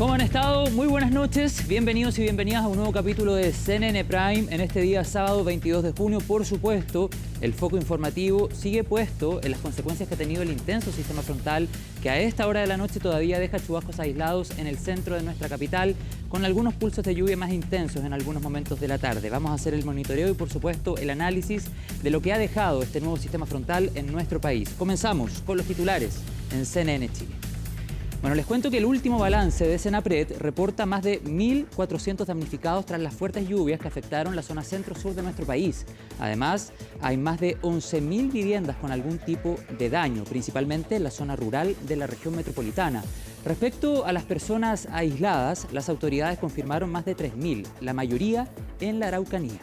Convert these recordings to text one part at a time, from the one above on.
¿Cómo han estado? Muy buenas noches, bienvenidos y bienvenidas a un nuevo capítulo de CNN Prime en este día sábado 22 de junio. Por supuesto, el foco informativo sigue puesto en las consecuencias que ha tenido el intenso sistema frontal que a esta hora de la noche todavía deja chubascos aislados en el centro de nuestra capital, con algunos pulsos de lluvia más intensos en algunos momentos de la tarde. Vamos a hacer el monitoreo y por supuesto el análisis de lo que ha dejado este nuevo sistema frontal en nuestro país. Comenzamos con los titulares en CNN Chile. Bueno, les cuento que el último balance de Senapred reporta más de 1.400 damnificados tras las fuertes lluvias que afectaron la zona centro-sur de nuestro país. Además, hay más de 11.000 viviendas con algún tipo de daño, principalmente en la zona rural de la región metropolitana. Respecto a las personas aisladas, las autoridades confirmaron más de 3.000, la mayoría en la Araucanía.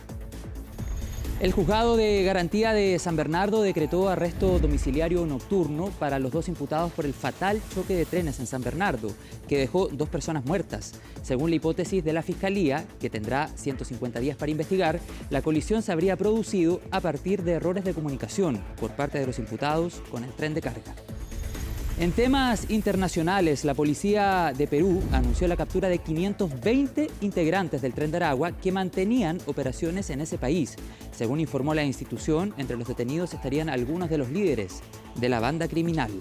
El juzgado de garantía de San Bernardo decretó arresto domiciliario nocturno para los dos imputados por el fatal choque de trenes en San Bernardo, que dejó 2 personas muertas. Según la hipótesis de la Fiscalía, que tendrá 150 días para investigar, la colisión se habría producido a partir de errores de comunicación por parte de los imputados con el tren de carga. En temas internacionales, la policía de Perú anunció la captura de 520 integrantes del Tren de Aragua que mantenían operaciones en ese país. Según informó la institución, entre los detenidos estarían algunos de los líderes de la banda criminal.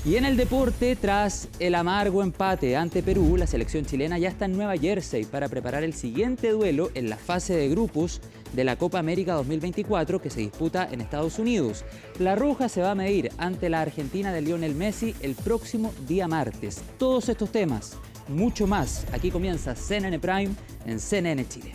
Y en el deporte, tras el amargo empate ante Perú, la selección chilena ya está en Nueva Jersey para preparar el siguiente duelo en la fase de grupos de la Copa América 2024 que se disputa en Estados Unidos. La Roja se va a medir ante la Argentina de Lionel Messi el próximo día martes. Todos estos temas, mucho más. Aquí comienza CNN Prime en CNN Chile.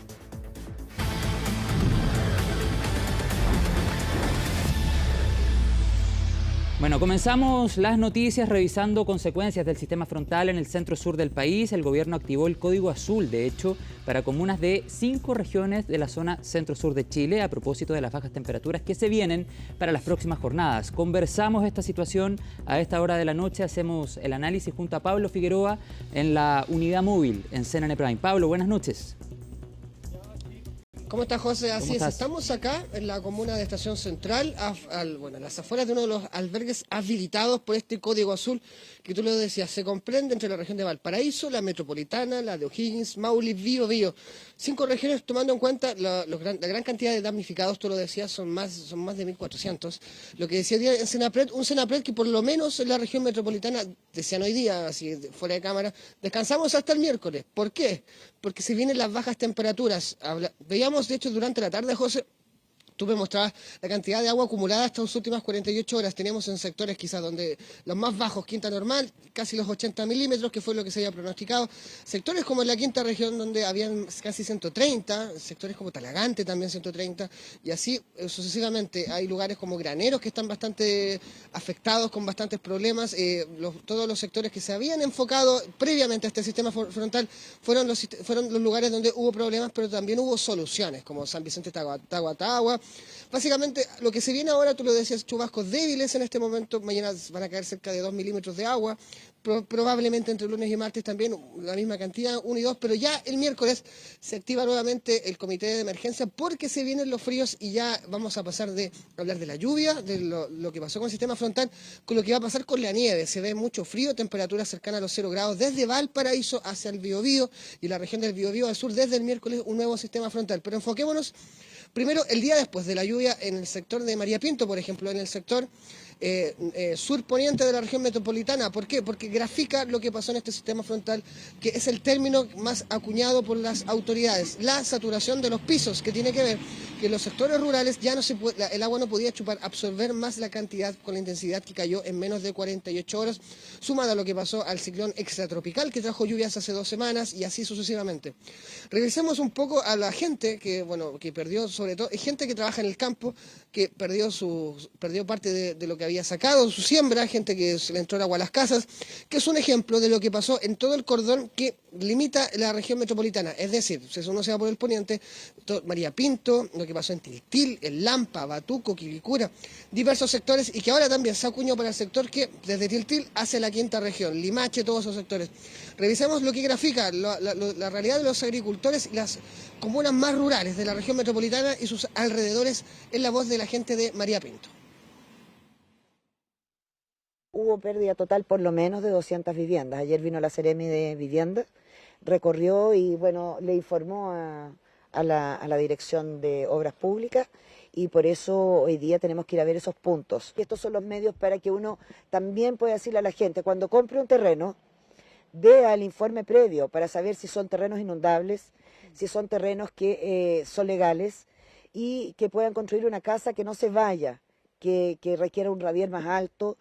Bueno, comenzamos las noticias revisando consecuencias del sistema frontal en el centro-sur del país. El gobierno activó el Código Azul, de hecho, para comunas de 5 regiones de la zona centro-sur de Chile a propósito de las bajas temperaturas que se vienen para las próximas jornadas. Conversamos esta situación a esta hora de la noche. Hacemos el análisis junto a Pablo Figueroa en la unidad móvil en CNN Prime. Pablo, buenas noches. ¿Cómo estás, José? Así es, estamos acá en la comuna de Estación Central, bueno, las afueras de uno de los albergues habilitados por este Código Azul, que tú lo decías, se comprende entre la región de Valparaíso, la metropolitana, la de O'Higgins, Maule, Biobío. 5 regiones tomando en cuenta la gran cantidad de damnificados, tú lo decías, son más de 1.400. Lo que decía en Senapred, un Senapred que por lo menos en la región metropolitana, decían hoy día, así fuera de cámara, descansamos hasta el miércoles. ¿Por qué? Porque se vienen las bajas temperaturas. Veíamos, de hecho, durante la tarde, José, tú me mostrabas la cantidad de agua acumulada hasta las últimas 48 horas. Teníamos en sectores quizás donde los más bajos, Quinta Normal, casi los 80 milímetros, que fue lo que se había pronosticado. Sectores como en la quinta región donde habían casi 130, sectores como Talagante también 130, y así sucesivamente. Hay lugares como Graneros que están bastante afectados, con bastantes problemas. Todos los sectores que se habían enfocado previamente a este sistema frontal fueron los lugares donde hubo problemas, pero también hubo soluciones, como San Vicente Tagua. Básicamente, lo que se viene ahora, tú lo decías, chubascos débiles en este momento. Mañana van a caer cerca de 2 milímetros de agua. Probablemente entre lunes y martes también la misma cantidad, 1 y 2. Pero ya el miércoles se activa nuevamente el comité de emergencia porque se vienen los fríos y ya vamos a pasar de hablar de la lluvia, de lo que pasó con el sistema frontal, con lo que va a pasar con la nieve. Se ve mucho frío, temperaturas cercanas a los 0 grados desde Valparaíso hacia el Biobío y la región del Biobío al sur desde el miércoles un nuevo sistema frontal. Pero enfoquémonos primero el día después de la lluvia en el sector de María Pinto, por ejemplo, en el sector surponiente de la región metropolitana. ¿Por qué? Porque grafica lo que pasó en este sistema frontal, que es el término más acuñado por las autoridades, la saturación de los pisos, que tiene que ver que en los sectores rurales ya el agua no podía absorber más la cantidad con la intensidad que cayó en menos de 48 horas, sumada a lo que pasó al ciclón extratropical que trajo lluvias hace 2 semanas y así sucesivamente. Regresemos un poco a la gente que perdió, sobre todo, gente que trabaja en el campo, que perdió parte de lo que había sacado, su siembra, gente que se le entró el agua a las casas, que es un ejemplo de lo que pasó en todo el cordón que limita la región metropolitana. Es decir, si uno se va por el poniente, María Pinto, lo que pasó en Tiltil, en Lampa, Batuco, Quilicura, diversos sectores, y que ahora también se acuñó para el sector que desde Tiltil hacia la quinta región, Limache, todos esos sectores. Revisemos lo que grafica la realidad de los agricultores y las comunas más rurales de la región metropolitana y sus alrededores en la voz de la gente de María Pinto. Hubo pérdida total por lo menos de 200 viviendas. Ayer vino la Seremi de Vivienda, recorrió y bueno, le informó a la Dirección de Obras Públicas y por eso hoy día tenemos que ir a ver esos puntos. Estos son los medios para que uno también pueda decirle a la gente, cuando compre un terreno, vea el informe previo para saber si son terrenos inundables, si son terrenos que son legales y que puedan construir una casa que no se vaya, que requiera un radier más alto.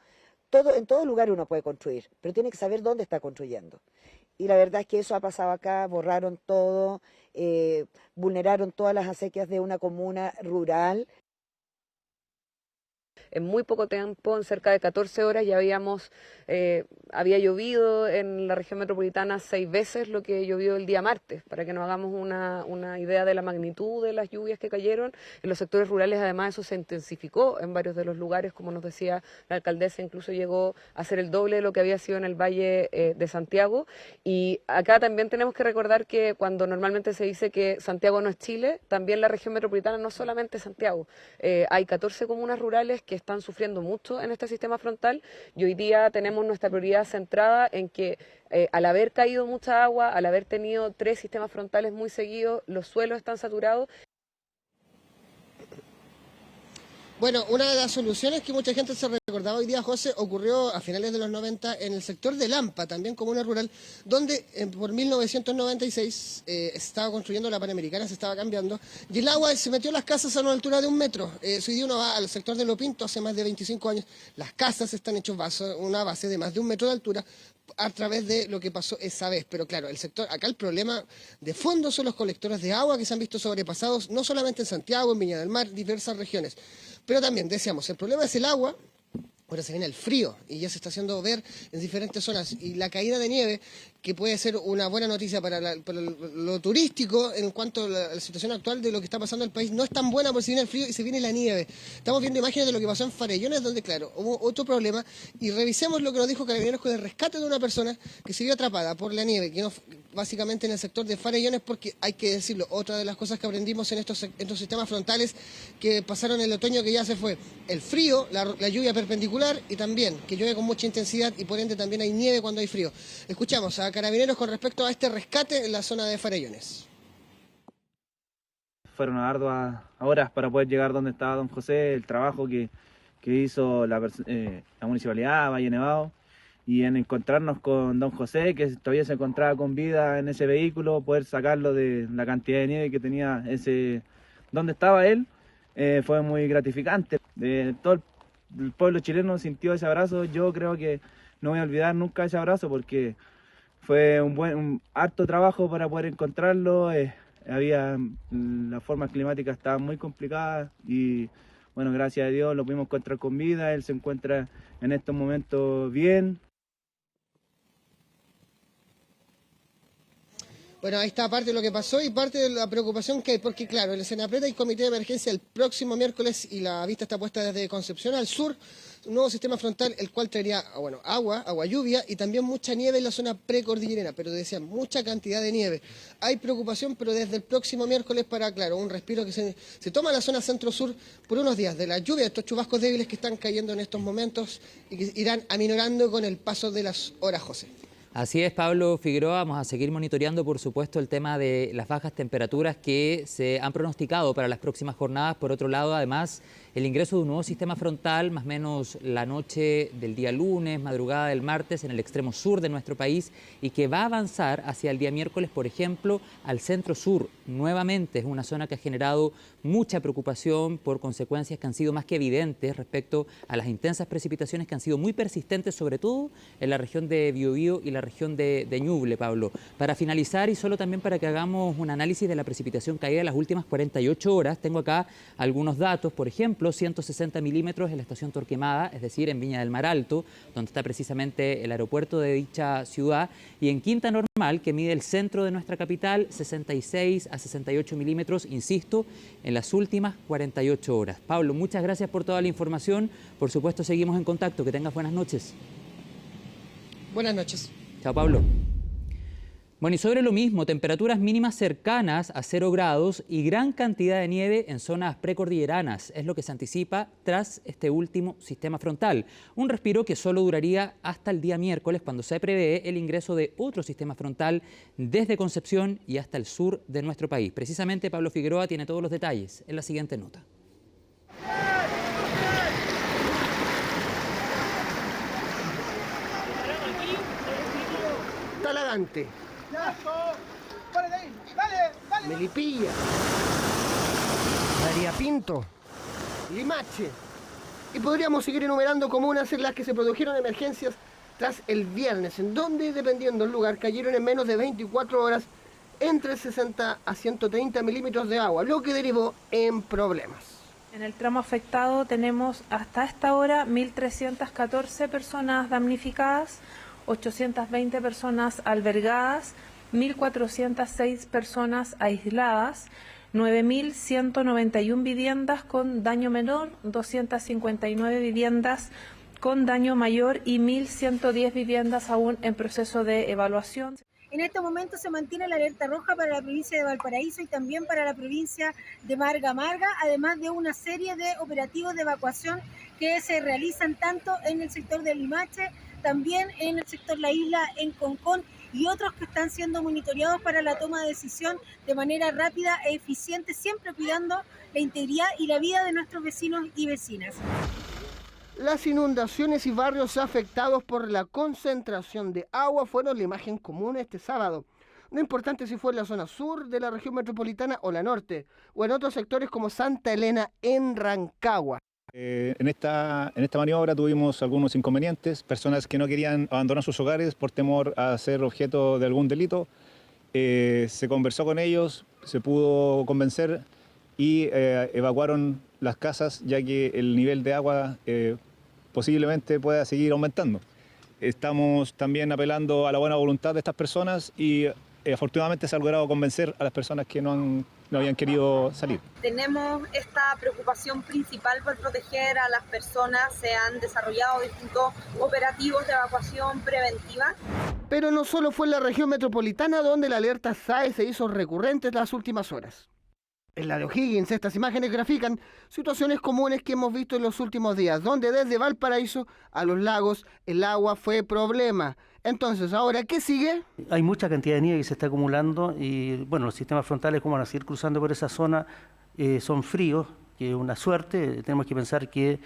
En todo lugar uno puede construir, pero tiene que saber dónde está construyendo. Y la verdad es que eso ha pasado acá, borraron todo, vulneraron todas las acequias de una comuna rural. En muy poco tiempo, en cerca de 14 horas, ya había llovido en la región metropolitana 6 veces lo que llovió el día martes, para que nos hagamos una idea de la magnitud de las lluvias que cayeron. En los sectores rurales, además, eso se intensificó en varios de los lugares, como nos decía la alcaldesa, incluso llegó a ser el doble de lo que había sido en el Valle de Santiago. Y acá también tenemos que recordar que cuando normalmente se dice que Santiago no es Chile, también la región metropolitana no solamente Santiago. Hay 14 comunas rurales que están sufriendo mucho en este sistema frontal y hoy día tenemos nuestra prioridad centrada en que al haber caído mucha agua, al haber tenido 3 sistemas frontales muy seguidos, los suelos están saturados. Bueno, una de las soluciones que mucha gente se recordaba hoy día, José, ocurrió a finales de los 90 en el sector de Lampa, también comuna rural, donde por 1996 estaba construyendo la Panamericana, se estaba cambiando, y el agua se metió en las casas a una altura de 1 metro. Si hoy día uno va al sector de Lo Pinto, hace más de 25 años, las casas están hechas una base de más de 1 metro de altura, a través de lo que pasó esa vez. Pero claro, acá el problema de fondo son los colectores de agua que se han visto sobrepasados, no solamente en Santiago, en Viña del Mar, diversas regiones. Pero también, decíamos, el problema es el agua. Ahora se viene el frío y ya se está haciendo ver en diferentes zonas. Y la caída de nieve, que puede ser una buena noticia para lo turístico en cuanto a la situación actual de lo que está pasando en el país, no es tan buena porque se viene el frío y se viene la nieve. Estamos viendo imágenes de lo que pasó en Farellones, donde, claro, hubo otro problema. Y revisemos lo que nos dijo Carabineros con el rescate de una persona que se vio atrapada por la nieve, que no, básicamente en el sector de Farellones, porque hay que decirlo, otra de las cosas que aprendimos en estos sistemas frontales que pasaron el otoño que ya se fue, el frío, la lluvia perpendicular, y también que llueve con mucha intensidad y por ende también hay nieve cuando hay frío. Escuchamos a Carabineros con respecto a este rescate en la zona de Farellones. Fueron arduas horas para poder llegar donde estaba don José, el trabajo que hizo la Municipalidad Valle Nevado, y en encontrarnos con don José, que todavía se encontraba con vida en ese vehículo, poder sacarlo de la cantidad de nieve que tenía donde estaba él, fue muy gratificante. Todo el pueblo chileno sintió ese abrazo. Yo creo que no voy a olvidar nunca ese abrazo porque fue un harto trabajo para poder encontrarlo. Las formas climáticas estaban muy complicadas y bueno, gracias a Dios lo pudimos encontrar con vida. Él se encuentra en estos momentos bien. Bueno, ahí está parte de lo que pasó y parte de la preocupación que hay, porque claro, en el Senapreta hay comité de emergencia el próximo miércoles y la vista está puesta desde Concepción al sur, un nuevo sistema frontal, el cual traería, bueno, agua lluvia y también mucha nieve en la zona precordillerana, pero decían, mucha cantidad de nieve. Hay preocupación, pero desde el próximo miércoles para, claro, un respiro que se toma en la zona centro-sur por unos días de la lluvia, de estos chubascos débiles que están cayendo en estos momentos y que irán aminorando con el paso de las horas, José. Así es, Pablo Figueroa, vamos a seguir monitoreando, por supuesto, el tema de las bajas temperaturas que se han pronosticado para las próximas jornadas. Por otro lado, además, el ingreso de un nuevo sistema frontal, más o menos la noche del día lunes, madrugada del martes, en el extremo sur de nuestro país, y que va a avanzar hacia el día miércoles, por ejemplo, al centro sur. Nuevamente es una zona que ha generado mucha preocupación por consecuencias que han sido más que evidentes respecto a las intensas precipitaciones que han sido muy persistentes, sobre todo en la región de Biobío y la región de Ñuble, Pablo. Para finalizar, y solo también para que hagamos un análisis de la precipitación caída en las últimas 48 horas, tengo acá algunos datos. Por ejemplo, 160 milímetros en la estación Torquemada, es decir, en Viña del Mar Alto, donde está precisamente el aeropuerto de dicha ciudad, y en Quinta Normal, que mide el centro de nuestra capital, 66 a 68 milímetros, insisto, en las últimas 48 horas. Pablo, muchas gracias por toda la información. Por supuesto, seguimos en contacto. Que tengas buenas noches. Buenas noches. Chao, Pablo. Bueno, y sobre lo mismo, temperaturas mínimas cercanas a 0 grados y gran cantidad de nieve en zonas precordilleranas. Es lo que se anticipa tras este último sistema frontal. Un respiro que solo duraría hasta el día miércoles, cuando se prevé el ingreso de otro sistema frontal desde Concepción y hasta el sur de nuestro país. Precisamente Pablo Figueroa tiene todos los detalles en la siguiente nota. Talagante, Melipilla, María Pinto, Limache. Y podríamos seguir enumerando comunas en las que se produjeron emergencias tras el viernes, en donde, dependiendo del lugar, cayeron en menos de 24 horas entre 60 a 130 milímetros de agua, lo que derivó en problemas. En el tramo afectado tenemos hasta esta hora 1.314 personas damnificadas, 820 personas albergadas, 1.406 personas aisladas, 9.191 viviendas con daño menor, 259 viviendas con daño mayor y 1.110 viviendas aún en proceso de evaluación. En este momento se mantiene la alerta roja para la provincia de Valparaíso y también para la provincia de Marga Marga, además de una serie de operativos de evacuación que se realizan tanto en el sector de Limache, también en el sector La Isla, en Concón, y otros que están siendo monitoreados para la toma de decisión de manera rápida e eficiente, siempre cuidando la integridad y la vida de nuestros vecinos y vecinas. Las inundaciones y barrios afectados por la concentración de agua fueron la imagen común este sábado. No importante si fue en la zona sur de la región metropolitana o la norte, o en otros sectores como Santa Elena en Rancagua. En esta maniobra tuvimos algunos inconvenientes, personas que no querían abandonar sus hogares por temor a ser objeto de algún delito. Se conversó con ellos, se pudo convencer y evacuaron las casas, ya que el nivel de agua posiblemente pueda seguir aumentando. Estamos también apelando a la buena voluntad de estas personas y afortunadamente se ha logrado convencer a las personas que no habían querido salir. Tenemos esta preocupación principal por proteger a las personas. Se han desarrollado distintos operativos de evacuación preventiva. Pero no solo fue en la región metropolitana donde la alerta SAE se hizo recurrente en las últimas horas. En la de O'Higgins, estas imágenes grafican situaciones comunes que hemos visto en los últimos días, donde desde Valparaíso a los lagos el agua fue problema. Entonces, ¿ahora qué sigue? Hay mucha cantidad de nieve que se está acumulando y, bueno, los sistemas frontales, como van a seguir cruzando por esa zona, son fríos, que es una suerte. Tenemos que pensar que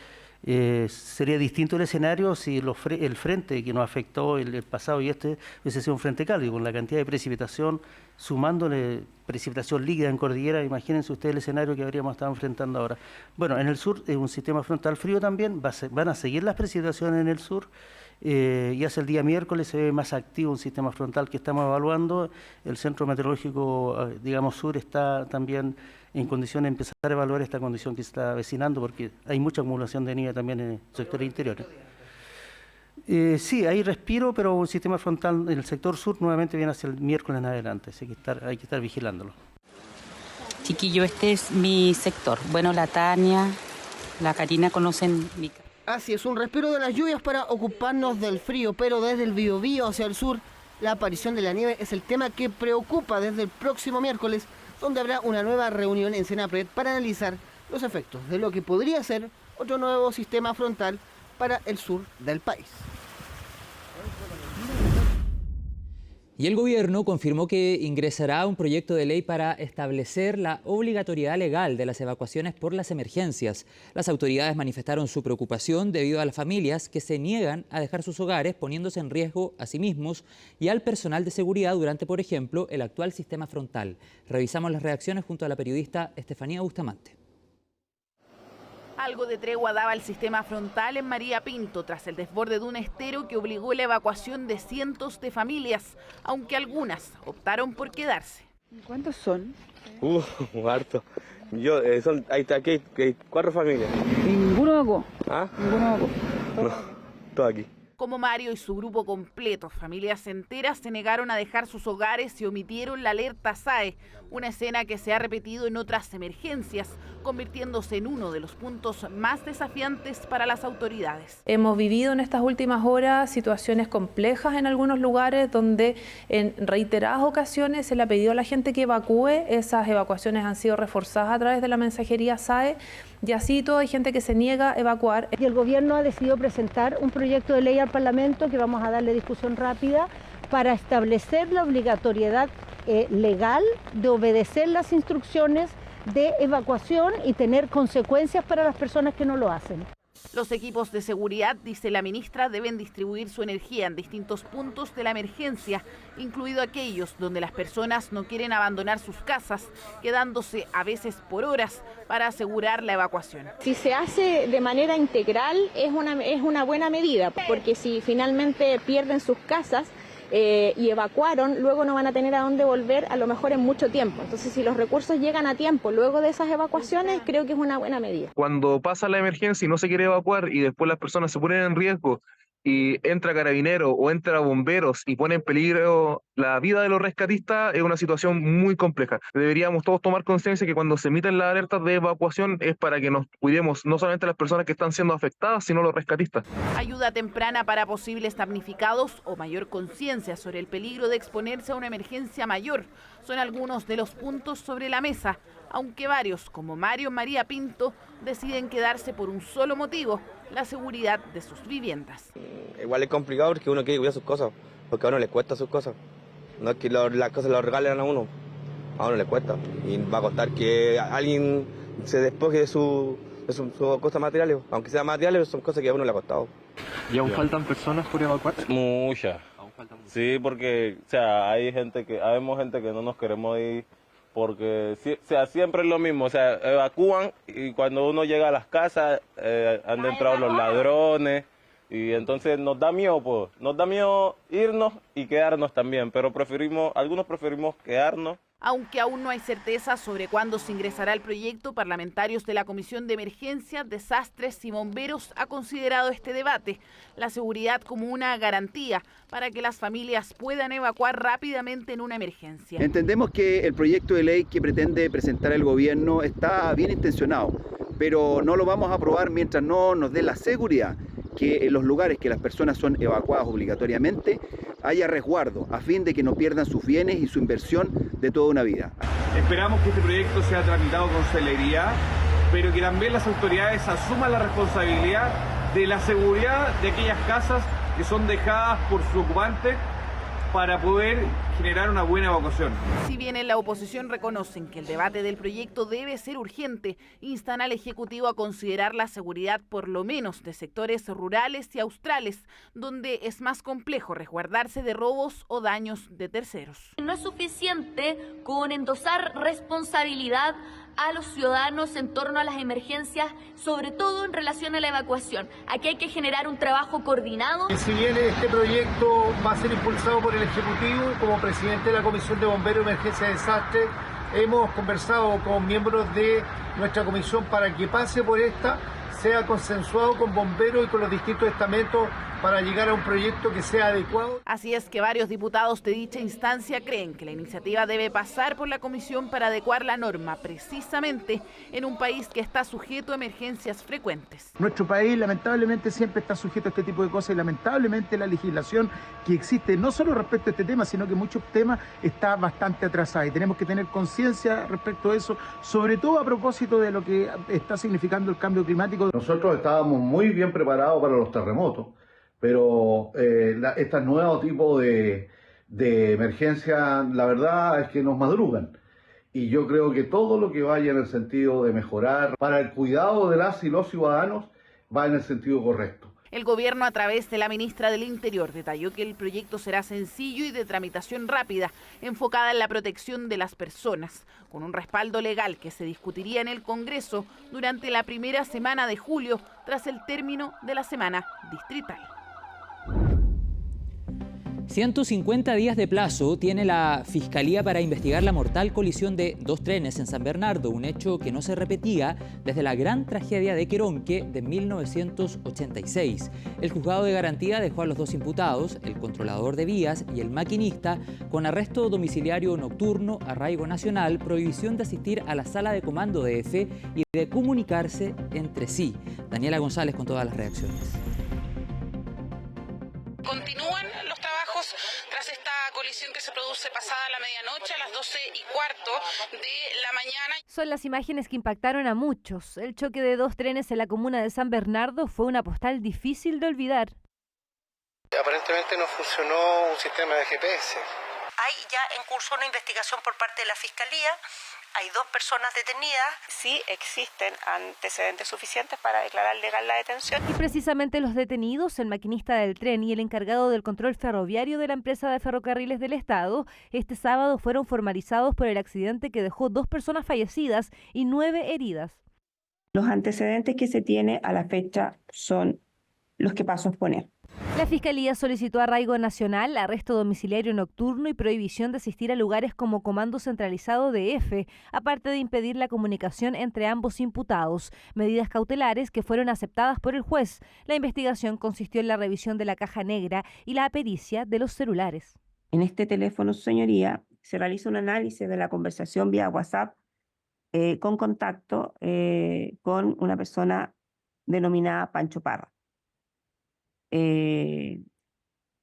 sería distinto el escenario si el frente que nos afectó el pasado y hubiese sido un frente cálido, con la cantidad de precipitación, sumándole precipitación líquida en cordillera. Imagínense ustedes el escenario que habríamos estado enfrentando ahora. Bueno, en el sur es un sistema frontal frío también, van a seguir las precipitaciones en el sur. Y hacia el día miércoles se ve más activo un sistema frontal que estamos evaluando. El Centro Meteorológico, digamos, sur está también en condiciones de empezar a evaluar esta condición que se está avecinando, porque hay mucha acumulación de nieve también en sectores interiores. Sí, hay respiro, pero un sistema frontal en el sector sur nuevamente viene hacia el miércoles en adelante, así que hay que estar vigilándolo. Chiquillo, este es mi sector. Bueno, la Tania, la Karina conocen mi... Así es, un respiro de las lluvias para ocuparnos del frío, pero desde el Biobío hacia el sur, la aparición de la nieve es el tema que preocupa desde el próximo miércoles, donde habrá una nueva reunión en Senapred para analizar los efectos de lo que podría ser otro nuevo sistema frontal para el sur del país. Y el gobierno confirmó que ingresará un proyecto de ley para establecer la obligatoriedad legal de las evacuaciones por las emergencias. Las autoridades manifestaron su preocupación debido a las familias que se niegan a dejar sus hogares, poniéndose en riesgo a sí mismos y al personal de seguridad durante, por ejemplo, el actual sistema frontal. Revisamos las reacciones junto a la periodista Estefanía Bustamante. Algo de tregua daba el sistema frontal en María Pinto tras el desborde de un estero que obligó la evacuación de cientos de familias, aunque algunas optaron por quedarse. ¿Cuántos son? Harto. Aquí hay 4 familias. ¿Y ninguno evacuó? ¿Ah? ¿Ninguno evacuó? No, todo aquí. como Mario y su grupo completo. Familias enteras se negaron a dejar sus hogares y omitieron la alerta SAE, una escena que se ha repetido en otras emergencias, convirtiéndose en uno de los puntos más desafiantes para las autoridades. Hemos vivido en estas últimas horas situaciones complejas en algunos lugares donde en reiteradas ocasiones se le ha pedido a la gente que evacúe. Esas evacuaciones han sido reforzadas a través de la mensajería SAE y así todo hay gente que se niega a evacuar. Y el gobierno ha decidido presentar un proyecto de ley al Parlamento que vamos a darle discusión rápida para establecer la obligatoriedad legal de obedecer las instrucciones de evacuación y tener consecuencias para las personas que no lo hacen. Los equipos de seguridad, dice la ministra, deben distribuir su energía en distintos puntos de la emergencia, incluido aquellos donde las personas no quieren abandonar sus casas, quedándose a veces por horas para asegurar la evacuación. Si se hace de manera integral es una buena medida, porque si finalmente pierden sus casas y evacuaron, luego no van a tener a dónde volver a lo mejor en mucho tiempo. Entonces, si los recursos llegan a tiempo luego de esas evacuaciones, creo que es una buena medida. Cuando pasa la emergencia y no se quiere evacuar y después las personas se ponen en riesgo y entra carabinero o entra bomberos y pone en peligro la vida de los rescatistas, es una situación muy compleja. Deberíamos todos tomar conciencia que cuando se emiten las alertas de evacuación es para que nos cuidemos no solamente las personas que están siendo afectadas, sino los rescatistas. Ayuda temprana para posibles damnificados o mayor conciencia sobre el peligro de exponerse a una emergencia mayor son algunos de los puntos sobre la mesa, aunque varios, como Mario María Pinto, deciden quedarse por un solo motivo: la seguridad de sus viviendas. Igual es complicado porque uno quiere cuidar sus cosas, porque a uno le cuesta sus cosas. No es que las cosas las regalen a uno le cuesta. Y va a costar que alguien se despoje de sus cosas materiales, aunque sean materiales, son cosas que a uno le ha costado. ¿Y aún faltan personas por evacuar? Muchas. Sí, porque habemos gente que no nos queremos ir, porque siempre es lo mismo, evacúan y cuando uno llega a las casas han entrado los ladrones y entonces nos da miedo irnos y quedarnos también, pero algunos preferimos quedarnos. Aunque aún no hay certeza sobre cuándo se ingresará el proyecto, parlamentarios de la Comisión de Emergencia, Desastres y Bomberos ha considerado este debate, la seguridad como una garantía para que las familias puedan evacuar rápidamente en una emergencia. Entendemos que el proyecto de ley que pretende presentar el gobierno está bien intencionado, pero no lo vamos a aprobar mientras no nos dé la seguridad que en los lugares que las personas son evacuadas obligatoriamente haya resguardo a fin de que no pierdan sus bienes y su inversión de toda una vida. Esperamos que este proyecto sea tramitado con celeridad, pero que también las autoridades asuman la responsabilidad de la seguridad de aquellas casas que son dejadas por su ocupante para poder generar una buena evacuación. Si bien en la oposición reconocen que el debate del proyecto debe ser urgente, instan al Ejecutivo a considerar la seguridad por lo menos de sectores rurales y australes, donde es más complejo resguardarse de robos o daños de terceros. No es suficiente con endosar responsabilidad a los ciudadanos en torno a las emergencias, sobre todo en relación a la evacuación. Aquí hay que generar un trabajo coordinado. Si bien este proyecto va a ser impulsado por el Ejecutivo, como presidente de la Comisión de Bomberos, Emergencia y Desastre, hemos conversado con miembros de nuestra comisión para que pase por esta, sea consensuado con bomberos y con los distintos estamentos para llegar a un proyecto que sea adecuado. Así es que varios diputados de dicha instancia creen que la iniciativa debe pasar por la comisión para adecuar la norma, precisamente en un país que está sujeto a emergencias frecuentes. Nuestro país lamentablemente siempre está sujeto a este tipo de cosas y lamentablemente la legislación que existe, no solo respecto a este tema, sino que muchos temas está bastante atrasada y tenemos que tener conciencia respecto a eso, sobre todo a propósito de lo que está significando el cambio climático. Nosotros estábamos muy bien preparados para los terremotos, pero este nuevo tipo de emergencia, la verdad es que nos madrugan. Y yo creo que todo lo que vaya en el sentido de mejorar para el cuidado de las y los ciudadanos va en el sentido correcto. El gobierno, a través de la ministra del Interior, detalló que el proyecto será sencillo y de tramitación rápida, enfocada en la protección de las personas, con un respaldo legal que se discutiría en el Congreso durante la primera semana de julio, tras el término de la semana distrital. 150 días de plazo tiene la Fiscalía para investigar la mortal colisión de 2 trenes en San Bernardo, un hecho que no se repetía desde la gran tragedia de Queronque de 1986. El juzgado de garantía dejó a los 2 imputados, el controlador de vías y el maquinista, con arresto domiciliario nocturno, arraigo nacional, prohibición de asistir a la sala de comando de EFE y de comunicarse entre sí. Daniela González con todas las reacciones. Continúan los trabajos tras esta colisión que se produce pasada la medianoche a las 12:15 de la mañana. Son las imágenes que impactaron a muchos. El choque de 2 trenes en la comuna de San Bernardo fue una postal difícil de olvidar. Aparentemente no funcionó un sistema de GPS. Hay ya en curso una investigación por parte de la Fiscalía. Hay 2 personas detenidas, sí existen antecedentes suficientes para declarar legal la detención. Y precisamente los detenidos, el maquinista del tren y el encargado del control ferroviario de la empresa de ferrocarriles del Estado, este sábado fueron formalizados por el accidente que dejó 2 personas fallecidas y 9 heridas. Los antecedentes que se tiene a la fecha son los que paso a exponer. La Fiscalía solicitó arraigo nacional, arresto domiciliario nocturno y prohibición de asistir a lugares como Comando Centralizado de EFE, aparte de impedir la comunicación entre ambos imputados, medidas cautelares que fueron aceptadas por el juez. La investigación consistió en la revisión de la caja negra y la pericia de los celulares. En este teléfono, su señoría, se realiza un análisis de la conversación vía WhatsApp con contacto con una persona denominada Pancho Parra.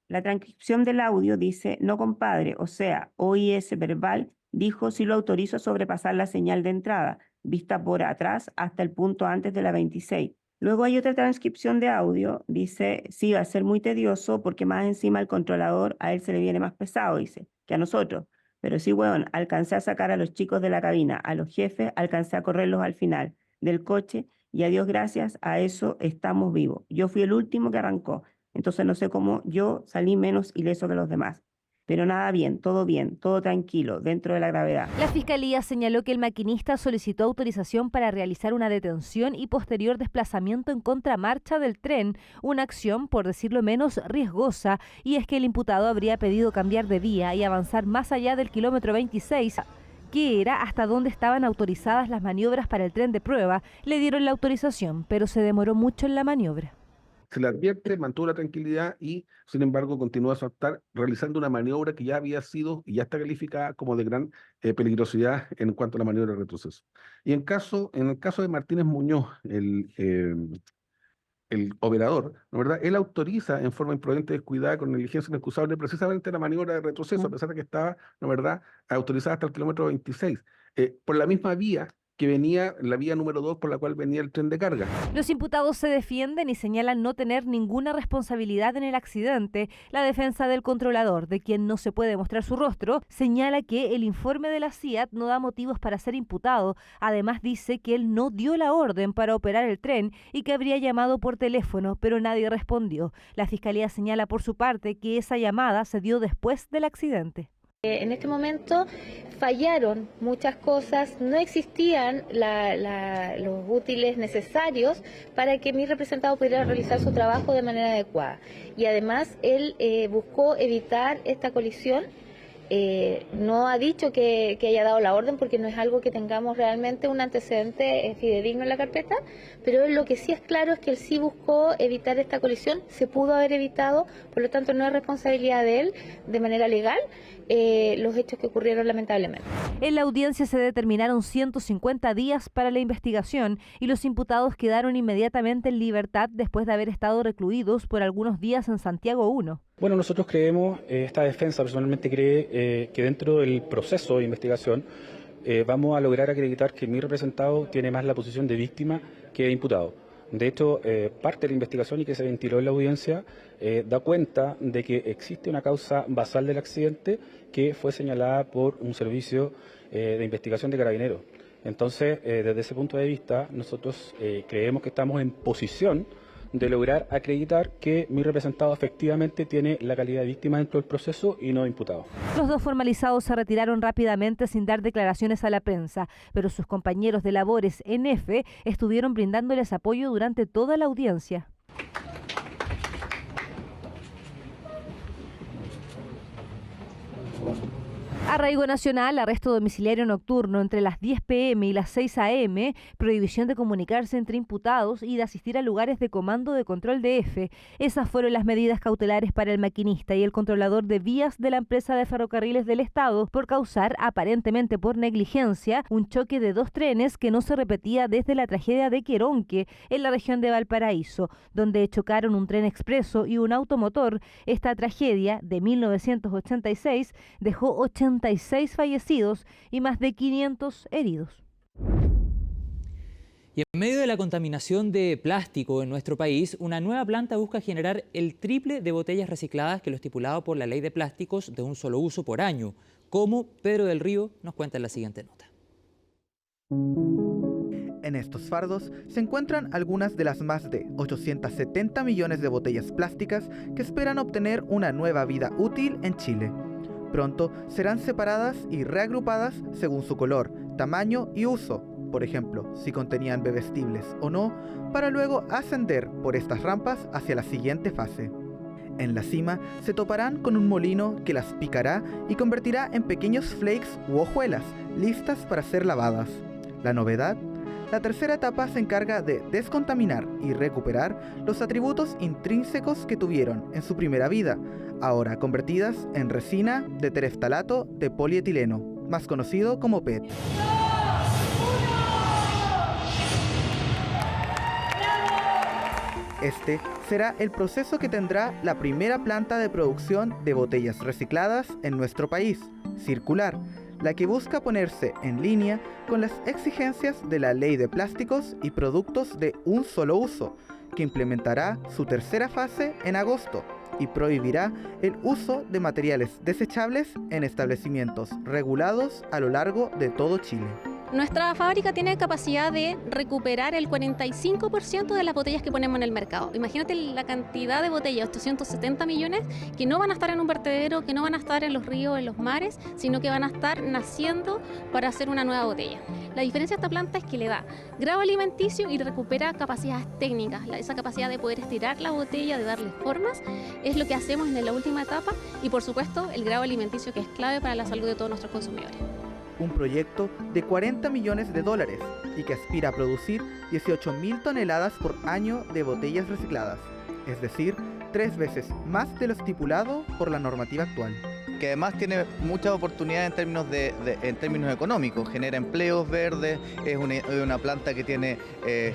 La transcripción del audio dice: no compadre, o sea, OIS verbal, dijo si lo autorizo a sobrepasar la señal de entrada, vista por atrás hasta el punto antes de la 26. Luego hay otra transcripción de audio, dice: sí, va a ser muy tedioso porque más encima al controlador a él se le viene más pesado, dice, que a nosotros. Pero sí, weón, alcancé a sacar a los chicos de la cabina, a los jefes, alcancé a correrlos al final del coche. Y a Dios gracias, a eso estamos vivos. Yo fui el último que arrancó, entonces no sé cómo yo salí menos ileso que los demás. Pero nada bien, todo tranquilo, dentro de la gravedad. La Fiscalía señaló que el maquinista solicitó autorización para realizar una detención y posterior desplazamiento en contramarcha del tren, una acción, por decirlo menos, riesgosa, y es que el imputado habría pedido cambiar de vía y avanzar más allá del kilómetro 26, que era hasta donde estaban autorizadas las maniobras para el tren de prueba. Le dieron la autorización, pero se demoró mucho en la maniobra. Se le advierte, mantuvo la tranquilidad y, sin embargo, continuó a saltar realizando una maniobra que ya había sido y ya está calificada como de gran peligrosidad en cuanto a la maniobra de retroceso. Y en el caso de Martínez Muñoz, el operador, ¿no verdad? Él autoriza en forma imprudente y descuidada con negligencia inexcusable precisamente la maniobra de retroceso, a pesar de que estaba, ¿no verdad?, autorizada hasta el kilómetro 26, por la misma vía que venía, la vía número 2 por la cual venía el tren de carga. Los imputados se defienden y señalan no tener ninguna responsabilidad en el accidente. La defensa del controlador, de quien no se puede mostrar su rostro, señala que el informe de la CIAT no da motivos para ser imputado. Además dice que él no dio la orden para operar el tren y que habría llamado por teléfono, pero nadie respondió. La Fiscalía señala por su parte que esa llamada se dio después del accidente. En este momento fallaron muchas cosas, no existían los útiles necesarios para que mi representado pudiera realizar su trabajo de manera adecuada. Y además él buscó evitar esta colisión. No ha dicho que haya dado la orden porque no es algo que tengamos realmente un antecedente fidedigno en la carpeta, pero lo que sí es claro es que él sí buscó evitar esta colisión, se pudo haber evitado, por lo tanto no es responsabilidad de él de manera legal los hechos que ocurrieron lamentablemente. En la audiencia se determinaron 150 días para la investigación y los imputados quedaron inmediatamente en libertad después de haber estado recluidos por algunos días en Santiago 1. Bueno, nosotros creemos, esta defensa personalmente cree que dentro del proceso de investigación vamos a lograr acreditar que mi representado tiene más la posición de víctima que de imputado. De hecho, parte de la investigación y que se ventiló en la audiencia da cuenta de que existe una causa basal del accidente que fue señalada por un servicio de investigación de Carabineros. Entonces, desde ese punto de vista, nosotros creemos que estamos en posición de lograr acreditar que mi representado efectivamente tiene la calidad de víctima dentro del proceso y no de imputado. Los 2 formalizados se retiraron rápidamente sin dar declaraciones a la prensa, pero sus compañeros de labores en EFE estuvieron brindándoles apoyo durante toda la audiencia. Arraigo nacional, arresto domiciliario nocturno entre las 10 p.m. y las 6 a.m., prohibición de comunicarse entre imputados y de asistir a lugares de comando de control de F. Esas fueron las medidas cautelares para el maquinista y el controlador de vías de la empresa de ferrocarriles del Estado por causar, aparentemente por negligencia, un choque de 2 trenes que no se repetía desde la tragedia de Queronque, en la región de Valparaíso, donde chocaron un tren expreso y un automotor. Esta tragedia de 1986 dejó 86 fallecidos y más de 500 heridos. Y en medio de la contaminación de plástico en nuestro país, una nueva planta busca generar el triple de botellas recicladas que lo estipulado por la Ley de Plásticos de un solo uso por año, como Pedro del Río nos cuenta en la siguiente nota. En estos fardos se encuentran algunas de las más de 870 millones de botellas plásticas que esperan obtener una nueva vida útil en Chile. Pronto serán separadas y reagrupadas según su color, tamaño y uso, por ejemplo, si contenían bebestibles o no, para luego ascender por estas rampas hacia la siguiente fase. En la cima se toparán con un molino que las picará y convertirá en pequeños flakes u hojuelas, listas para ser lavadas. La novedad: la tercera etapa se encarga de descontaminar y recuperar los atributos intrínsecos que tuvieron en su primera vida, ahora convertidas en resina de tereftalato de polietileno, más conocido como PET. Este será el proceso que tendrá la primera planta de producción de botellas recicladas en nuestro país, Circular, la que busca ponerse en línea con las exigencias de la Ley de Plásticos y Productos de un Solo Uso, que implementará su tercera fase en agosto y prohibirá el uso de materiales desechables en establecimientos regulados a lo largo de todo Chile. Nuestra fábrica tiene capacidad de recuperar el 45% de las botellas que ponemos en el mercado. Imagínate la cantidad de botellas, 870 millones, que no van a estar en un vertedero, que no van a estar en los ríos, en los mares, sino que van a estar naciendo para hacer una nueva botella. La diferencia de esta planta es que le da grado alimenticio y recupera capacidades técnicas. Esa capacidad de poder estirar la botella, de darle formas, es lo que hacemos en la última etapa y, por supuesto, el grado alimenticio, que es clave para la salud de todos nuestros consumidores. Un proyecto de $40 millones y que aspira a producir 18.000 toneladas por año de botellas recicladas, es decir, 3 veces más de lo estipulado por la normativa actual. Que además tiene muchas oportunidades en términos económicos, genera empleos verdes, es una planta que tiene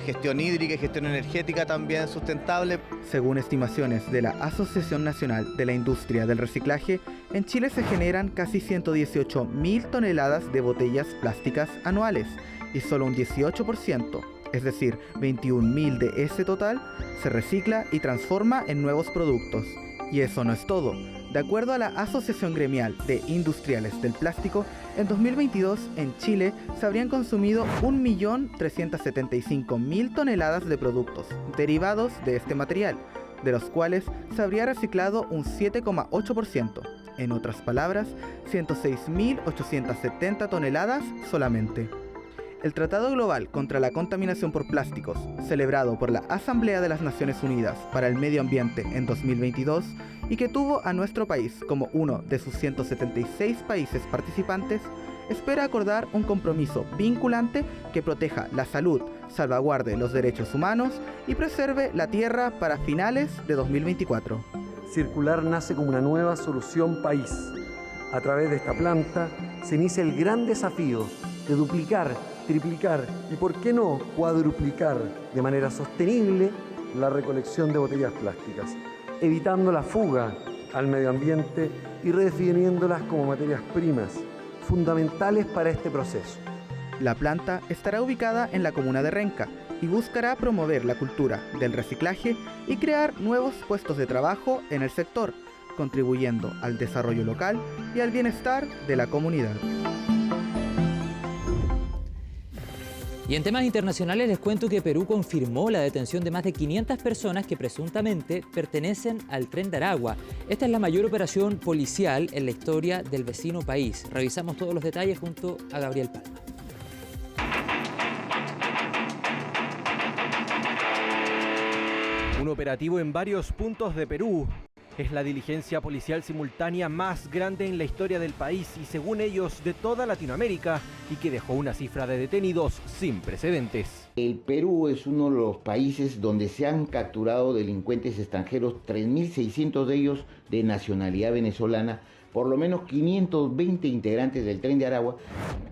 gestión hídrica y gestión energética también sustentable. Según estimaciones de la Asociación Nacional de la Industria del Reciclaje, en Chile se generan casi 118.000 toneladas de botellas plásticas anuales y solo un 18%, es decir, 21.000 de ese total, se recicla y transforma en nuevos productos. Y eso no es todo. De acuerdo a la Asociación Gremial de Industriales del Plástico, en 2022 en Chile se habrían consumido 1.375.000 toneladas de productos derivados de este material, de los cuales se habría reciclado un 7,8%. En otras palabras, 106.870 toneladas solamente. El Tratado Global contra la Contaminación por Plásticos, celebrado por la Asamblea de las Naciones Unidas para el Medio Ambiente en 2022 y que tuvo a nuestro país como uno de sus 176 países participantes, espera acordar un compromiso vinculante que proteja la salud, salvaguarde los derechos humanos y preserve la tierra para finales de 2024. Circular nace como una nueva solución país. A través de esta planta se inicia el gran desafío de duplicar, triplicar y, por qué no, cuadruplicar de manera sostenible la recolección de botellas plásticas, evitando la fuga al medio ambiente y redefiniéndolas como materias primas, fundamentales para este proceso. La planta estará ubicada en la comuna de Renca y buscará promover la cultura del reciclaje y crear nuevos puestos de trabajo en el sector, contribuyendo al desarrollo local y al bienestar de la comunidad. Y en temas internacionales les cuento que Perú confirmó la detención de más de 500 personas que presuntamente pertenecen al Tren de Aragua. Esta es la mayor operación policial en la historia del vecino país. Revisamos todos los detalles junto a Gabriel Palma. Un operativo en varios puntos de Perú. Es la diligencia policial simultánea más grande en la historia del país y, según ellos, de toda Latinoamérica, y que dejó una cifra de detenidos sin precedentes. El Perú es uno de los países donde se han capturado delincuentes extranjeros, 3.600 de ellos de nacionalidad venezolana, por lo menos 520 integrantes del Tren de Aragua.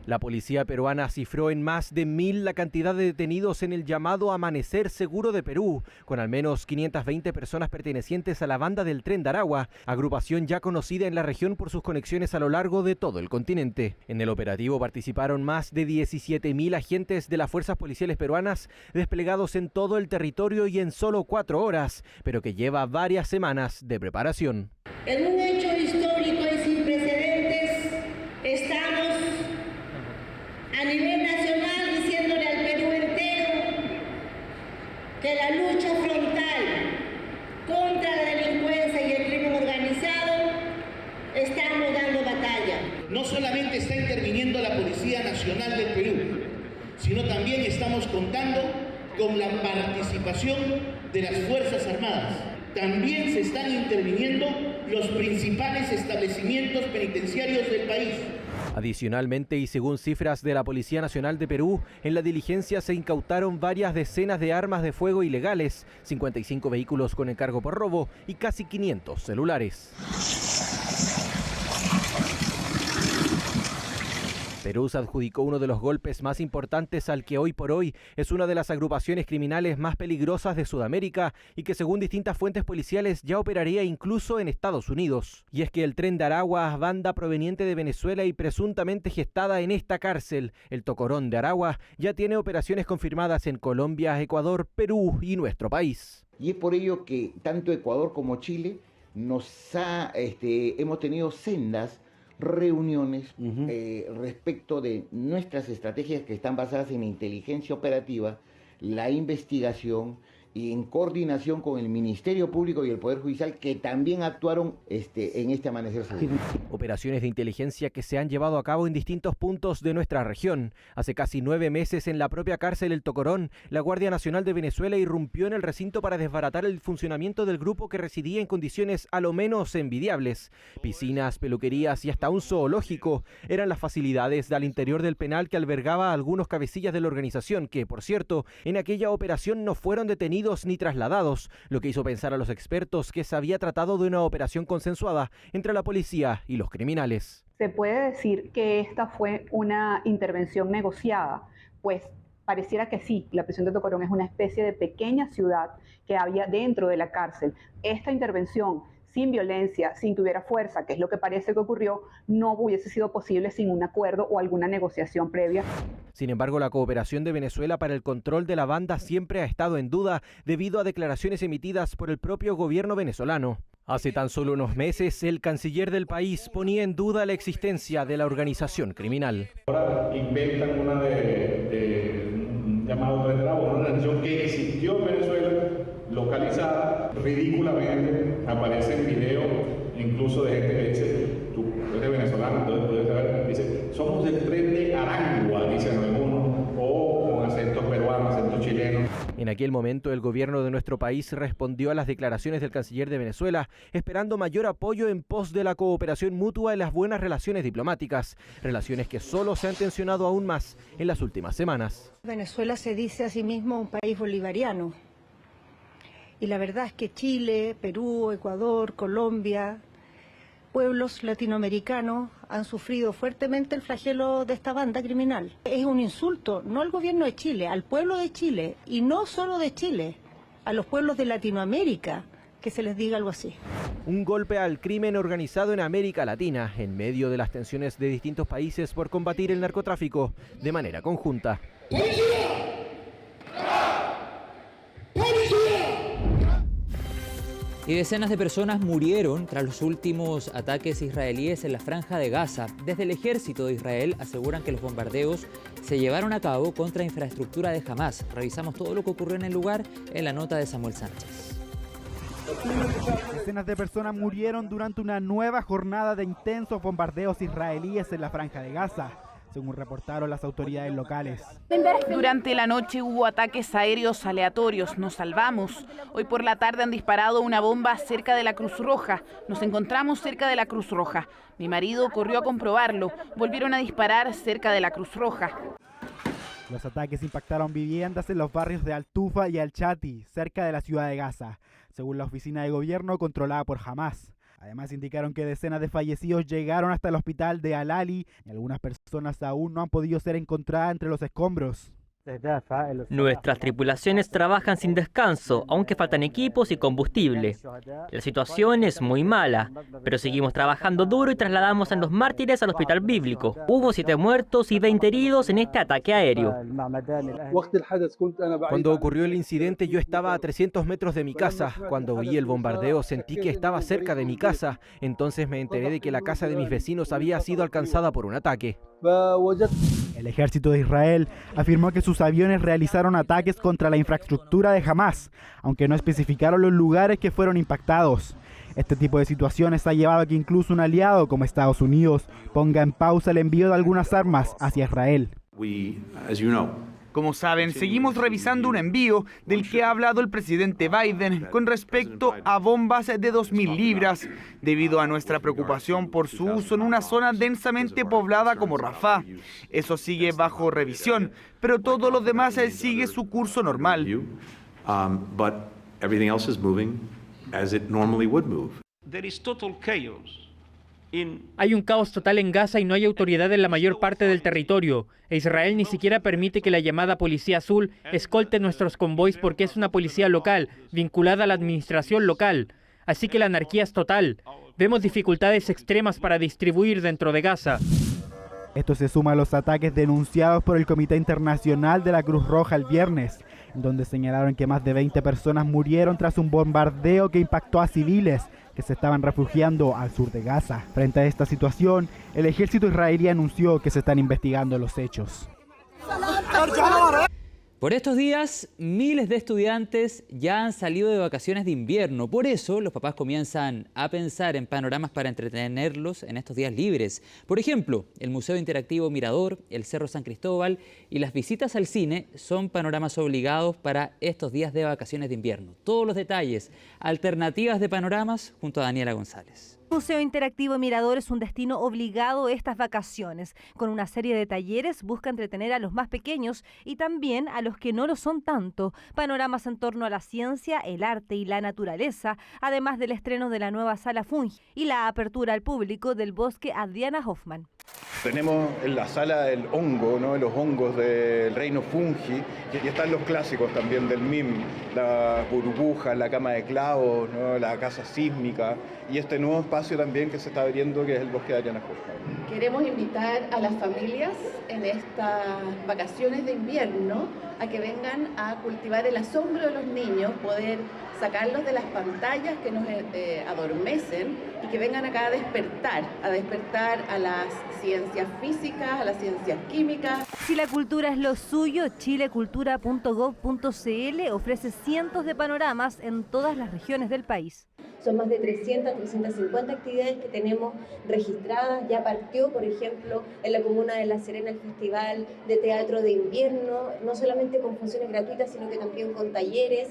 La policía peruana cifró en más de 1.000 la cantidad de detenidos en el llamado Amanecer Seguro de Perú, con al menos 520 personas pertenecientes a la banda del Tren de Aragua, agrupación ya conocida en la región por sus conexiones a lo largo de todo el continente. En el operativo participaron más de 17.000 agentes de las fuerzas policiales peruanas desplegados en todo el territorio y en solo 4 horas, pero que lleva varias semanas de preparación. En un hecho histórico y sin precedentes, estamos a nivel nacional diciéndole al Perú entero que la lucha frontal contra la delincuencia y el crimen organizado estamos dando batalla. No solamente está interviniendo la Policía Nacional del Perú, sino también estamos contando con la participación de las Fuerzas Armadas. También se están interviniendo los principales establecimientos penitenciarios del país. Adicionalmente, y según cifras de la Policía Nacional de Perú, en la diligencia se incautaron varias decenas de armas de fuego ilegales, 55 vehículos con encargo por robo y casi 500 celulares. Perú se adjudicó uno de los golpes más importantes al que hoy por hoy es una de las agrupaciones criminales más peligrosas de Sudamérica y que, según distintas fuentes policiales, ya operaría incluso en Estados Unidos. Y es que el Tren de Aragua, banda proveniente de Venezuela y presuntamente gestada en esta cárcel, el Tocorón de Aragua, ya tiene operaciones confirmadas en Colombia, Ecuador, Perú y nuestro país. Y es por ello que tanto Ecuador como Chile hemos tenido sendas reuniones respecto de nuestras estrategias que están basadas en la inteligencia operativa, la investigación y en coordinación con el Ministerio Público y el Poder Judicial, que también actuaron en este Amanecer Seguro. Operaciones de inteligencia que se han llevado a cabo en distintos puntos de nuestra región. Hace casi 9 meses, en la propia cárcel El Tocorón, la Guardia Nacional de Venezuela irrumpió en el recinto para desbaratar el funcionamiento del grupo que residía en condiciones a lo menos envidiables. Piscinas, peluquerías y hasta un zoológico eran las facilidades al interior del penal que albergaba a algunos cabecillas de la organización que, por cierto, en aquella operación no fueron detenidos ni trasladados, lo que hizo pensar a los expertos que se había tratado de una operación consensuada entre la policía y los criminales. Se puede decir que esta fue una intervención negociada, pues pareciera que sí. La prisión de Tocorón es una especie de pequeña ciudad que había dentro de la cárcel. Esta intervención sin violencia, sin que hubiera fuerza, que es lo que parece que ocurrió, no hubiese sido posible sin un acuerdo o alguna negociación previa. Sin embargo, la cooperación de Venezuela para el control de la banda siempre ha estado en duda debido a declaraciones emitidas por el propio gobierno venezolano. Hace tan solo unos meses, el canciller del país ponía en duda la existencia de la organización criminal. Ahora inventan una llamado Tren de Aragua, una organización que existió en Venezuela, localizada, ridículamente, aparece en video, incluso de gente que dice, tú eres venezolano, entonces puedes saber, dice, somos del Tren de Aragua, dicen algunos, o con acento peruano, acento chileno. En aquel momento, el gobierno de nuestro país respondió a las declaraciones del canciller de Venezuela, esperando mayor apoyo en pos de la cooperación mutua y las buenas relaciones diplomáticas, relaciones que solo se han tensionado aún más en las últimas semanas. Venezuela se dice a sí mismo un país bolivariano. Y la verdad es que Chile, Perú, Ecuador, Colombia, pueblos latinoamericanos han sufrido fuertemente el flagelo de esta banda criminal. Es un insulto, no al gobierno de Chile, al pueblo de Chile, y no solo de Chile, a los pueblos de Latinoamérica, que se les diga algo así. Un golpe al crimen organizado en América Latina, en medio de las tensiones de distintos países por combatir el narcotráfico de manera conjunta. Y decenas de personas murieron tras los últimos ataques israelíes en la Franja de Gaza. Desde el ejército de Israel aseguran que los bombardeos se llevaron a cabo contra infraestructura de Hamás. Revisamos todo lo que ocurrió en el lugar en la nota de Samuel Sánchez. Decenas de personas murieron durante una nueva jornada de intensos bombardeos israelíes en la Franja de Gaza. según reportaron las autoridades locales. Durante la noche hubo ataques aéreos aleatorios, nos salvamos. Hoy por la tarde han disparado una bomba cerca de la Cruz Roja. Nos encontramos cerca de la Cruz Roja. Mi marido corrió a comprobarlo. Volvieron a disparar cerca de la Cruz Roja. Los ataques impactaron viviendas en los barrios de Al-Tufa y Al-Chati, cerca de la ciudad de Gaza, según la oficina de gobierno controlada por Hamas. Además indicaron que decenas de fallecidos llegaron hasta el hospital de Al-Ali y algunas personas aún no han podido ser encontradas entre los escombros. Nuestras tripulaciones trabajan sin descanso, aunque faltan equipos y combustible. La situación es muy mala, pero seguimos trabajando duro y trasladamos a los mártires al hospital bíblico. Hubo 7 muertos y 20 heridos en este ataque aéreo. Cuando ocurrió el incidente yo estaba a 300 metros de mi casa. Cuando vi el bombardeo sentí que estaba cerca de mi casa. Entonces me enteré de que la casa de mis vecinos había sido alcanzada por un ataque. El ejército de Israel afirmó que sus aviones realizaron ataques contra la infraestructura de Hamas, aunque no especificaron los lugares que fueron impactados. Este tipo de situaciones ha llevado a que incluso un aliado como Estados Unidos ponga en pausa el envío de algunas armas hacia Israel. Como saben, seguimos revisando un envío del que ha hablado el presidente Biden con respecto a bombas de 2.000 libras, debido a nuestra preocupación por su uso en una zona densamente poblada como Rafah. Eso sigue bajo revisión, pero todo lo demás sigue su curso normal. Hay un caos total en Gaza y no hay autoridad en la mayor parte del territorio. Israel ni siquiera permite que la llamada Policía Azul escolte nuestros convoys porque es una policía local, vinculada a la administración local. Así que la anarquía es total. Vemos dificultades extremas para distribuir dentro de Gaza. Esto se suma a los ataques denunciados por el Comité Internacional de la Cruz Roja el viernes, donde señalaron que más de 20 personas murieron tras un bombardeo que impactó a civiles que se estaban refugiando al sur de Gaza. Frente a esta situación, el ejército israelí anunció que se están investigando los hechos. Por estos días, miles de estudiantes ya han salido de vacaciones de invierno. Por eso, los papás comienzan a pensar en panoramas para entretenerlos en estos días libres. Por ejemplo, el Museo Interactivo Mirador, el Cerro San Cristóbal y las visitas al cine son panoramas obligados para estos días de vacaciones de invierno. Todos los detalles, alternativas de panoramas, junto a Daniela González. El Museo Interactivo Mirador es un destino obligado estas vacaciones. Con una serie de talleres busca entretener a los más pequeños y también a los que no lo son tanto. Panoramas en torno a la ciencia, el arte y la naturaleza, además del estreno de la nueva sala Fungi y la apertura al público del Bosque Adriana Hoffman. Tenemos en la sala el hongo, ¿no? Los hongos del reino fungi, y están los clásicos también del MIM, la burbuja, la cama de clavos, ¿no? La casa sísmica, y este nuevo espacio también que se está abriendo, que es el Bosque de Adriana Hoffman. Queremos invitar a las familias en estas vacaciones de invierno a que vengan a cultivar el asombro de los niños, poder sacarlos de las pantallas que nos adormecen y que vengan acá a despertar a las ciencias físicas, a las ciencias químicas. Si la cultura es lo suyo, chilecultura.gov.cl ofrece cientos de panoramas en todas las regiones del país. Son más de 300, 350 actividades que tenemos registradas. Ya partió, por ejemplo, en la comuna de La Serena el Festival de Teatro de Invierno, no solamente con funciones gratuitas, sino que también con talleres.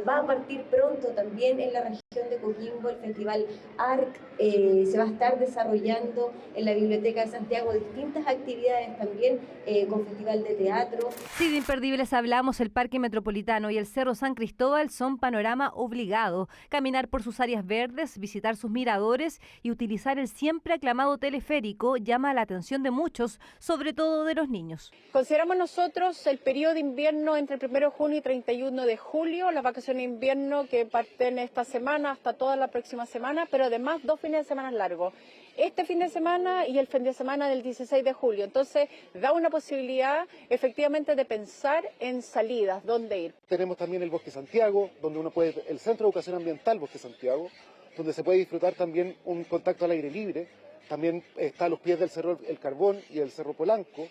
Va a partir pronto también en la región de Coquimbo el Festival ARC. Se va a estar desarrollando en la Biblioteca de Santiago distintas actividades también con Festival de Teatro. Sí, de imperdibles hablamos, el Parque Metropolitano y el Cerro San Cristóbal son panorama obligado. Caminar por sus áreas verdes, visitar sus miradores y utilizar el siempre aclamado teleférico llama la atención de muchos, sobre todo de los niños. Consideramos nosotros el periodo de invierno entre el 1 de junio y 31 de julio, las vacaciones de invierno que parten esta semana hasta toda la próxima semana, pero además 2 fines de semana largos. Este fin de semana y el fin de semana del 16 de julio. Entonces, da una posibilidad efectivamente de pensar en salidas, dónde ir. Tenemos también el Bosque Santiago, donde uno puede, el Centro de Educación Ambiental Bosque Santiago, donde se puede disfrutar también un contacto al aire libre. También está a los pies del Cerro El Carbón y el Cerro Polanco,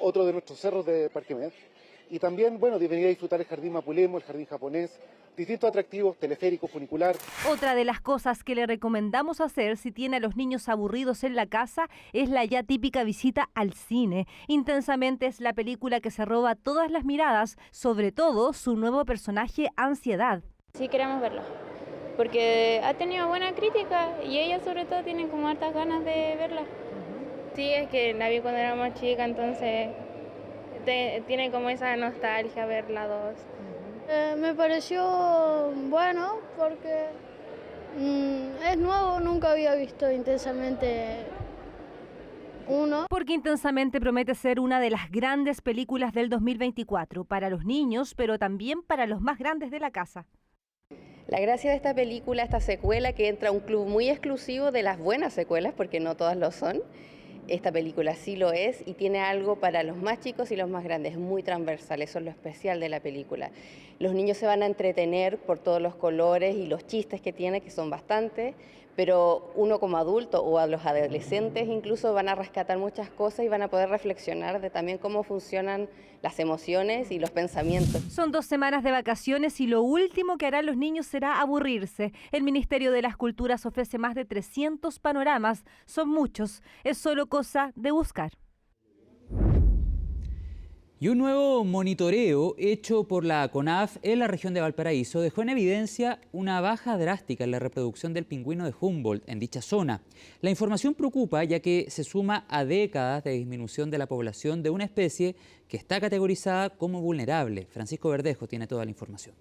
otro de nuestros cerros de Parque Med. Y también, bueno, debería disfrutar el Jardín Mapulemo, el Jardín Japonés, distintos atractivos, teleférico, funicular. Otra de las cosas que le recomendamos hacer si tiene a los niños aburridos en la casa es la ya típica visita al cine. Intensamente es la película que se roba todas las miradas, sobre todo su nuevo personaje Ansiedad. Sí queremos verla, porque ha tenido buena crítica y ella sobre todo tiene como hartas ganas de verla. Sí, es que la vi cuando era más chica, entonces tiene como esa nostalgia ver la 2. Me pareció bueno porque es nuevo, nunca había visto Intensamente 1. Porque Intensamente promete ser una de las grandes películas del 2024 para los niños, pero también para los más grandes de la casa. La gracia de esta película, esta secuela que entra a un club muy exclusivo de las buenas secuelas, porque no todas lo son. Esta película sí lo es y tiene algo para los más chicos y los más grandes, es muy transversal, eso es lo especial de la película. Los niños se van a entretener por todos los colores y los chistes que tiene, que son bastantes, pero uno como adulto o a los adolescentes incluso van a rescatar muchas cosas y van a poder reflexionar de también cómo funcionan las emociones y los pensamientos. Son 2 semanas de vacaciones y lo último que harán los niños será aburrirse. El Ministerio de las Culturas ofrece más de 300 panoramas. Son muchos. Es solo cosa de buscar. Y un nuevo monitoreo hecho por la CONAF en la región de Valparaíso dejó en evidencia una baja drástica en la reproducción del pingüino de Humboldt en dicha zona. La información preocupa ya que se suma a décadas de disminución de la población de una especie que está categorizada como vulnerable. Francisco Verdejo tiene toda la información.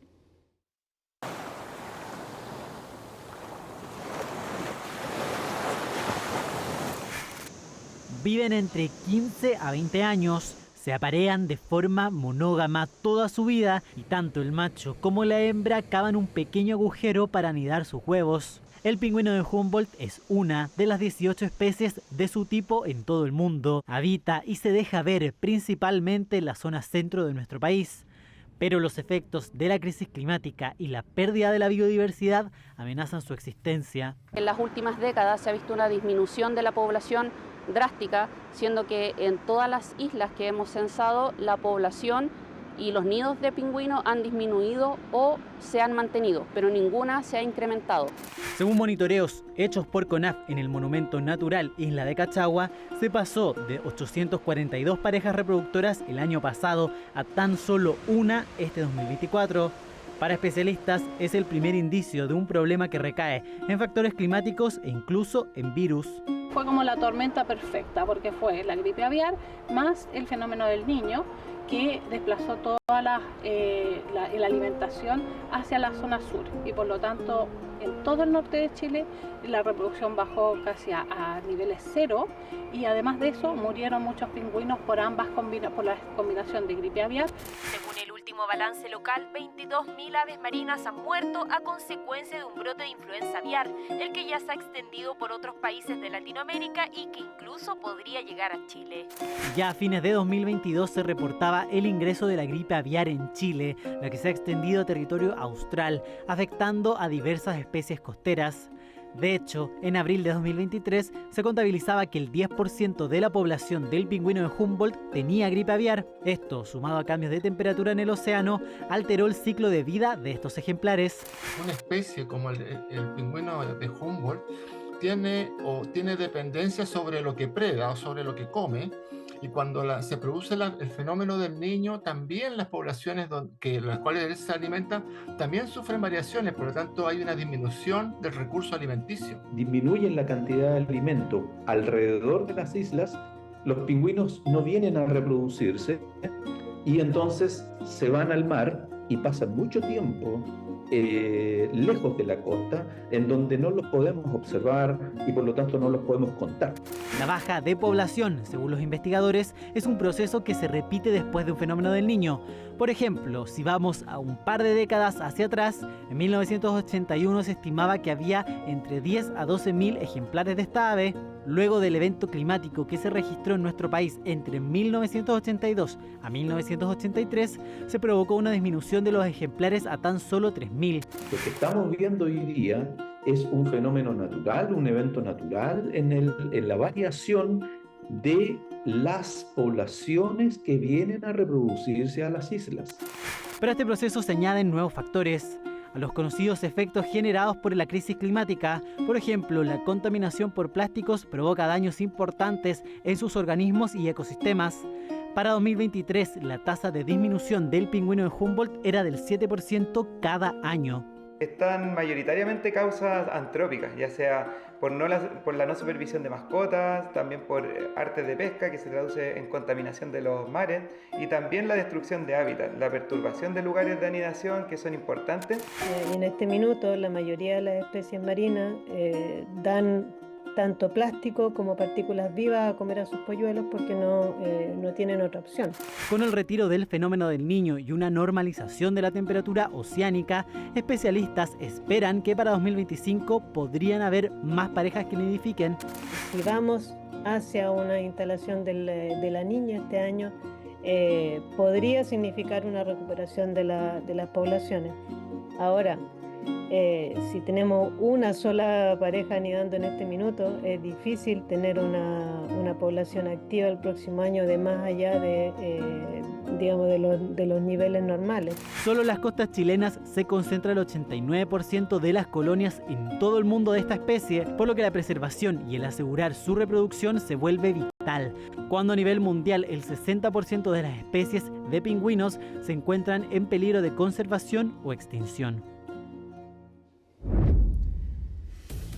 Viven entre 15 a 20 años. Se aparean de forma monógama toda su vida y tanto el macho como la hembra cavan un pequeño agujero para anidar sus huevos. El pingüino de Humboldt es una de las 18 especies de su tipo en todo el mundo. Habita y se deja ver principalmente en la zona centro de nuestro país. Pero los efectos de la crisis climática y la pérdida de la biodiversidad amenazan su existencia. En las últimas décadas se ha visto una disminución de la población drástica, siendo que en todas las islas que hemos censado la población y los nidos de pingüino han disminuido o se han mantenido, pero ninguna se ha incrementado. Según monitoreos hechos por CONAF en el Monumento Natural Isla de Cachagua, se pasó de 842 parejas reproductoras el año pasado a tan solo una este 2024. Para especialistas es el primer indicio de un problema que recae en factores climáticos e incluso en virus. Fue como la tormenta perfecta porque fue la gripe aviar más el fenómeno del Niño que desplazó toda la alimentación hacia la zona sur y por lo tanto en todo el norte de Chile la reproducción bajó casi a niveles cero y además de eso murieron muchos pingüinos por la combinación de gripe aviar. Según el último balance local, 22.000 aves marinas han muerto a consecuencia de un brote de influenza aviar, el que ya se ha extendido por otros países de Latinoamérica y que incluso podría llegar a Chile. Ya a fines de 2022 se reportaba el ingreso de la gripe aviar en Chile, la que se ha extendido a territorio austral, afectando a diversas especies costeras. De hecho, en abril de 2023 se contabilizaba que el 10% de la población del pingüino de Humboldt tenía gripe aviar. Esto, sumado a cambios de temperatura en el océano, alteró el ciclo de vida de estos ejemplares. Una especie como el pingüino de Humboldt tiene dependencia sobre lo que preda o sobre lo que come. Y cuando se produce el fenómeno del niño, también las poblaciones las cuales él se alimenta también sufren variaciones, por lo tanto hay una disminución del recurso alimenticio. Disminuyen la cantidad de alimento alrededor de las islas, los pingüinos no vienen a reproducirse y entonces se van al mar y pasan mucho tiempo lejos de la costa, en donde no los podemos observar y por lo tanto no los podemos contar. La baja de población, según los investigadores, es un proceso que se repite después de un fenómeno del Niño. Por ejemplo, si vamos a un par de décadas hacia atrás, en 1981 se estimaba que había entre 10 a 12.000 ejemplares de esta ave. Luego del evento climático que se registró en nuestro país entre 1982 a 1983, se provocó una disminución de los ejemplares a tan solo 3.000. Lo que estamos viendo hoy día es un fenómeno natural, un evento natural en la variación de las poblaciones que vienen a reproducirse a las islas. Pero a este proceso se añaden nuevos factores. a los conocidos efectos generados por la crisis climática. Por ejemplo, la contaminación por plásticos provoca daños importantes en sus organismos y ecosistemas. Para 2023, la tasa de disminución del pingüino de Humboldt era del 7% cada año. Están mayoritariamente causas antrópicas, ya sea por la no supervisión de mascotas, también por artes de pesca que se traduce en contaminación de los mares y también la destrucción de hábitats, la perturbación de lugares de anidación que son importantes. En este minuto la mayoría de las especies marinas dan tanto plástico como partículas vivas a comer a sus polluelos porque no tienen otra opción. Con el retiro del fenómeno del Niño y una normalización de la temperatura oceánica, especialistas esperan que para 2025 podrían haber más parejas que nidifiquen. Si vamos hacia una instalación de la Niña este año, podría significar una recuperación de las poblaciones. Ahora, si tenemos una sola pareja anidando en este minuto, es difícil tener una población activa el próximo año de más allá de los niveles normales. Solo en las costas chilenas se concentra el 89% de las colonias en todo el mundo de esta especie, por lo que la preservación y el asegurar su reproducción se vuelve vital, cuando a nivel mundial el 60% de las especies de pingüinos se encuentran en peligro de conservación o extinción.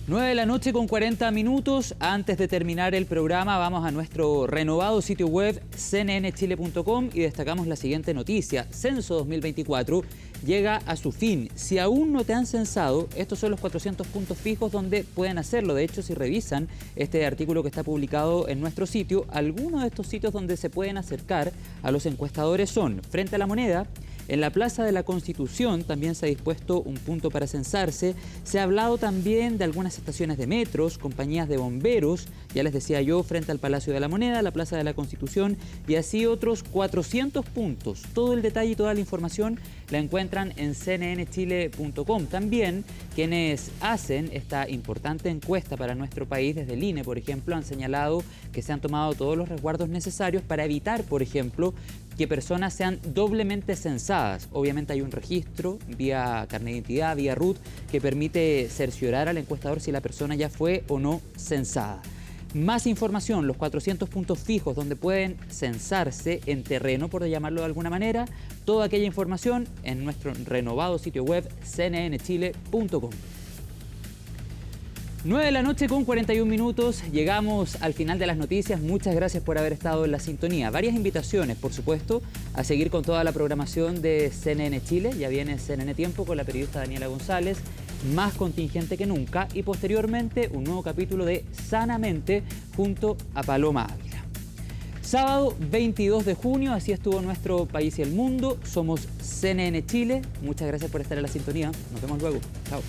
9 de la noche con 40 minutos. Antes de terminar el programa, vamos a nuestro renovado sitio web cnnchile.com y destacamos la siguiente noticia. Censo 2024 llega a su fin. Si aún no te han censado, estos son los 400 puntos fijos donde pueden hacerlo. De hecho, si revisan este artículo que está publicado en nuestro sitio, algunos de estos sitios donde se pueden acercar a los encuestadores son Frente a la Moneda. En la Plaza de la Constitución también se ha dispuesto un punto para censarse. Se ha hablado también de algunas estaciones de metros, compañías de bomberos, ya les decía yo, frente al Palacio de la Moneda, la Plaza de la Constitución y así otros 400 puntos. Todo el detalle y toda la información la encuentran en cnnchile.com. También quienes hacen esta importante encuesta para nuestro país, desde el INE, por ejemplo, han señalado que se han tomado todos los resguardos necesarios para evitar, por ejemplo, que personas sean doblemente censadas. Obviamente hay un registro vía carnet de identidad, vía RUT, que permite cerciorar al encuestador si la persona ya fue o no censada. Más información, los 400 puntos fijos donde pueden censarse en terreno, por llamarlo de alguna manera, toda aquella información en nuestro renovado sitio web cnnchile.com. 9 de la noche con 41 minutos, llegamos al final de las noticias. Muchas gracias por haber estado en la sintonía. Varias invitaciones, por supuesto, a seguir con toda la programación de CNN Chile. Ya viene CNN Tiempo con la periodista Daniela González, más contingente que nunca, y posteriormente un nuevo capítulo de Sanamente junto a Paloma Ávila. Sábado 22 de junio, así estuvo nuestro país y el mundo. Somos CNN Chile. Muchas gracias por estar en la sintonía. Nos vemos luego. Chao.